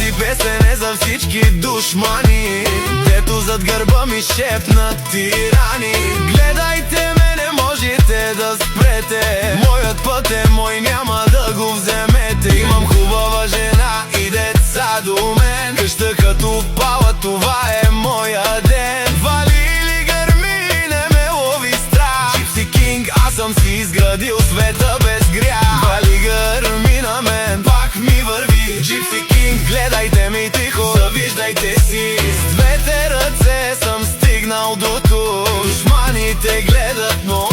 Тази песен е за всички душмани, дето зад гърба ми шепнат тирани. Гледайте ме, не можете да спрете, моят път е мой, няма да го вземете. Имам хубава жена и деца до мен, къща като пала, това е моя ден. Вали или гърми, не ме лови страх, Gypsy King, аз съм си изградил света без грях. Вали гърми на мен, пак ми върви Gypsy King, гледайте ми тихо, завиждайте си. С двете ръце съм стигнал до тук, душманите гледат, но